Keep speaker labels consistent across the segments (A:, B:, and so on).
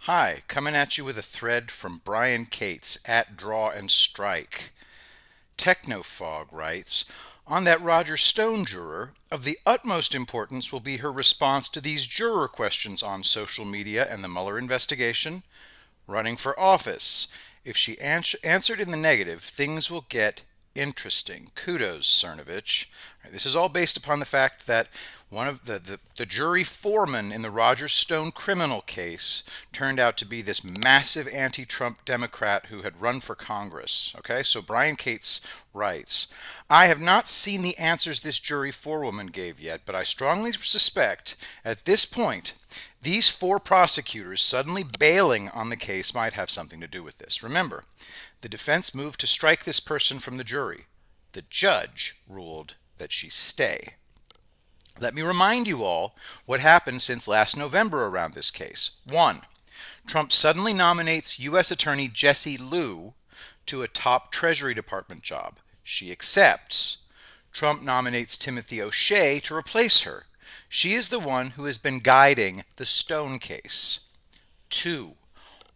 A: Hi, coming at you with a thread from Brian Cates at Draw and Strike. Technofog writes, on that Roger Stone juror, of the utmost importance will be her response to these juror questions on social media and the Mueller investigation. Running for office. If she answered in the negative, things will get interesting. Kudos, Cernovich. This is all based upon the fact that one of the jury foreman in the Roger Stone criminal case turned out to be this massive anti-Trump Democrat who had run for Congress. Okay, so Brian Cates writes, I have not seen the answers this jury forewoman gave yet, but I strongly suspect at this point these four prosecutors suddenly bailing on the case might have something to do with this. Remember, the defense moved to strike this person from the jury. The judge ruled that she stay. Let me remind you all what happened since last November around this case. 1. Trump suddenly nominates U.S. Attorney Jessie Liu to a top Treasury Department job. She accepts. Trump nominates Timothy O'Shea to replace her. She is the one who has been guiding the Stone case. 2.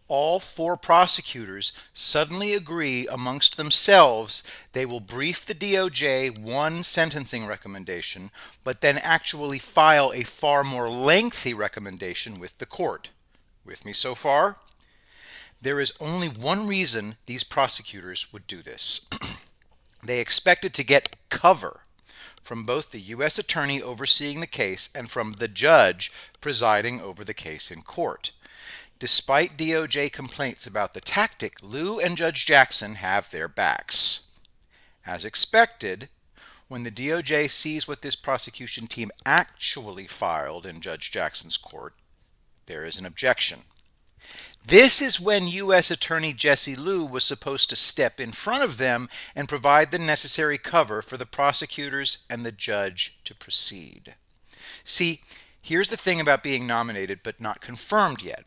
A: All four prosecutors suddenly agree amongst themselves they will brief the DOJ one sentencing recommendation, but then actually file a far more lengthy recommendation with the court. With me so far? There is only one reason these prosecutors would do this. They expected to get cover from both the U.S. attorney overseeing the case and from the judge presiding over the case in court. Despite DOJ complaints about the tactic, Liu and Judge Jackson have their backs. As expected, when the DOJ sees what this prosecution team actually filed in Judge Jackson's court, there is an objection. This is when U.S. Attorney Jessie Liu was supposed to step in front of them and provide the necessary cover for the prosecutors and the judge to proceed. See, here's the thing about being nominated but not confirmed yet.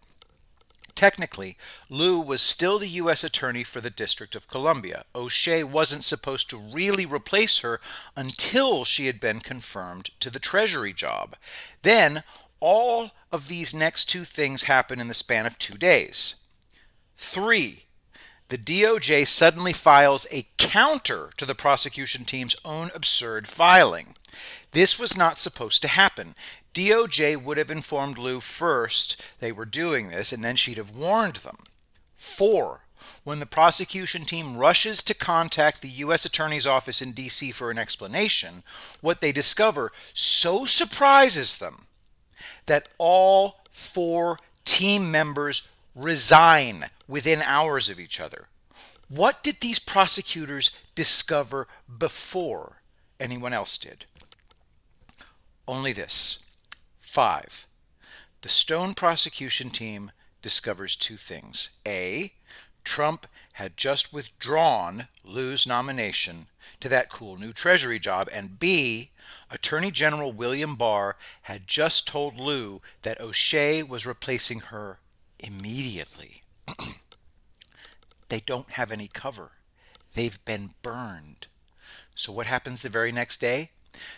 A: Technically, Liu was still the U.S. Attorney for the District of Columbia. O'Shea wasn't supposed to really replace her until she had been confirmed to the Treasury job. Then, all of these next two things happen in the span of 2 days. 3. The DOJ suddenly files a counter to the prosecution team's own absurd filing. This was not supposed to happen. DOJ would have informed Liu first they were doing this, and then she'd have warned them. 4. When the prosecution team rushes to contact the U.S. Attorney's Office in D.C. for an explanation, what they discover so surprises them that all four team members resign within hours of each other. What did these prosecutors discover before anyone else did? Only this. 5. The Stone prosecution team discovers two things. A. Trump had just withdrawn Liu's nomination to that cool new Treasury job, and B. Attorney General William Barr had just told Liu that O'Shea was replacing her immediately. They don't have any cover. They've been burned. So what happens the very next day?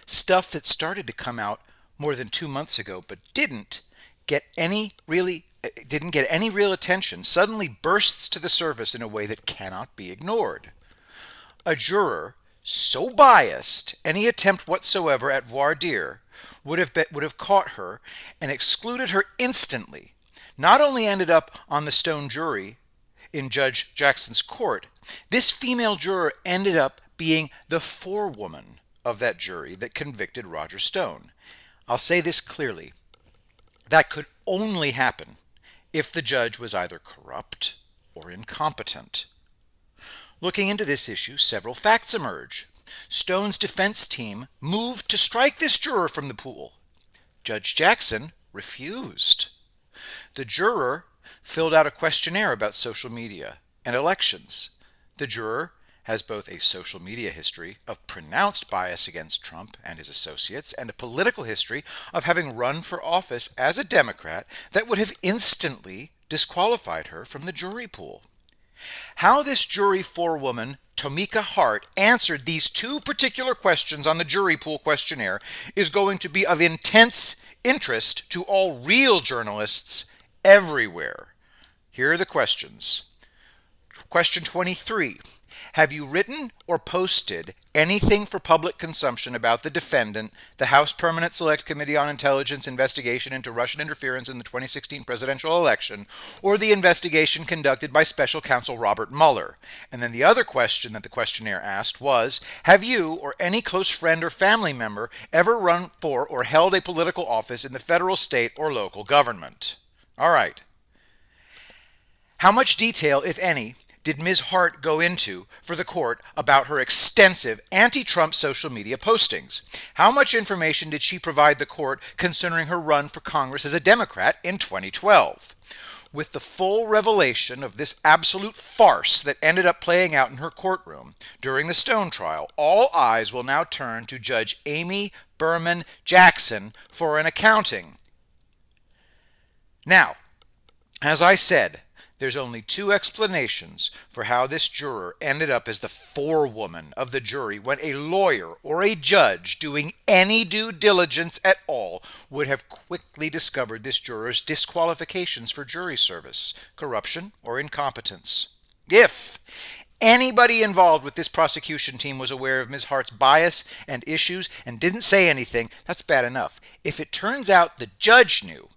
A: Stuff that started to come out more than 2 months ago but didn't get any real attention suddenly bursts to the surface in a way that cannot be ignored. A juror so biased any attempt whatsoever at voir dire would have caught her and excluded her instantly. Not only ended up on the Stone jury in Judge Jackson's court, this female juror ended up being the forewoman of that jury that convicted Roger Stone. I'll say this clearly. That could only happen if the judge was either corrupt or incompetent. Looking into this issue, several facts emerge. Stone's defense team moved to strike this juror from the pool. Judge Jackson refused. The juror filled out a questionnaire about social media and elections. The juror has both a social media history of pronounced bias against Trump and his associates and a political history of having run for office as a Democrat that would have instantly disqualified her from the jury pool. How this jury forewoman, Tomika Hart, answered these two particular questions on the jury pool questionnaire is going to be of intense interest to all real journalists everywhere. Here are the questions. Question 23. Have you written or posted anything for public consumption about the defendant, the House Permanent Select Committee on Intelligence investigation into Russian interference in the 2016 presidential election, or the investigation conducted by Special Counsel Robert Mueller? And then the other question that the questionnaire asked was, have you or any close friend or family member ever run for or held a political office in the federal, state, or local government? All right. How much detail, if any, did Ms. Hart go into for the court about her extensive anti-Trump social media postings? How much information did she provide the court concerning her run for Congress as a Democrat in 2012? With the full revelation of this absolute farce that ended up playing out in her courtroom during the Stone trial, all eyes will now turn to Judge Amy Berman Jackson for an accounting. Now, as I said, there's only two explanations for how this juror ended up as the forewoman of the jury when a lawyer or a judge doing any due diligence at all would have quickly discovered this juror's disqualifications for jury service, corruption, or incompetence. If anybody involved with this prosecution team was aware of Ms. Hart's bias and issues and didn't say anything, that's bad enough. If it turns out the judge knew,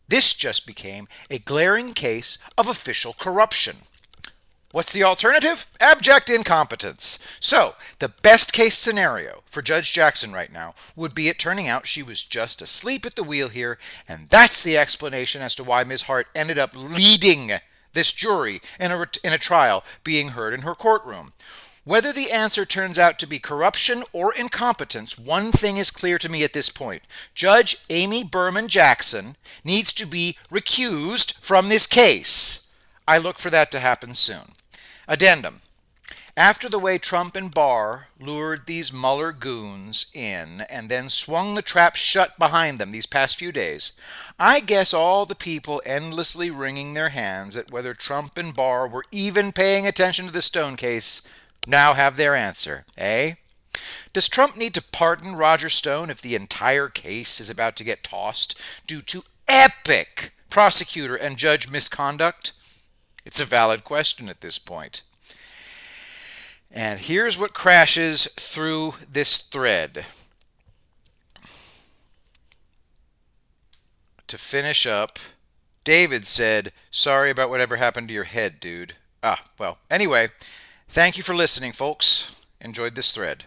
A: this just became a glaring case of official corruption. What's the alternative? Abject incompetence. So, the best case scenario for Judge Jackson right now would be it turning out she was just asleep at the wheel here, and that's the explanation as to why Ms. Hart ended up leading this jury in a trial being heard in her courtroom. Whether the answer turns out to be corruption or incompetence, one thing is clear to me at this point. Judge Amy Berman Jackson needs to be recused from this case. I look for that to happen soon. Addendum. After the way Trump and Barr lured these Mueller goons in and then swung the trap shut behind them these past few days, I guess all the people endlessly wringing their hands at whether Trump and Barr were even paying attention to the Stone case now have their answer, eh? Does Trump need to pardon Roger Stone if the entire case is about to get tossed due to epic prosecutor and judge misconduct? It's a valid question at this point. And here's what crashes through this thread. To finish up, David said, sorry about whatever happened to your head, dude. Well, anyway, thank you for listening, folks. Enjoyed this thread.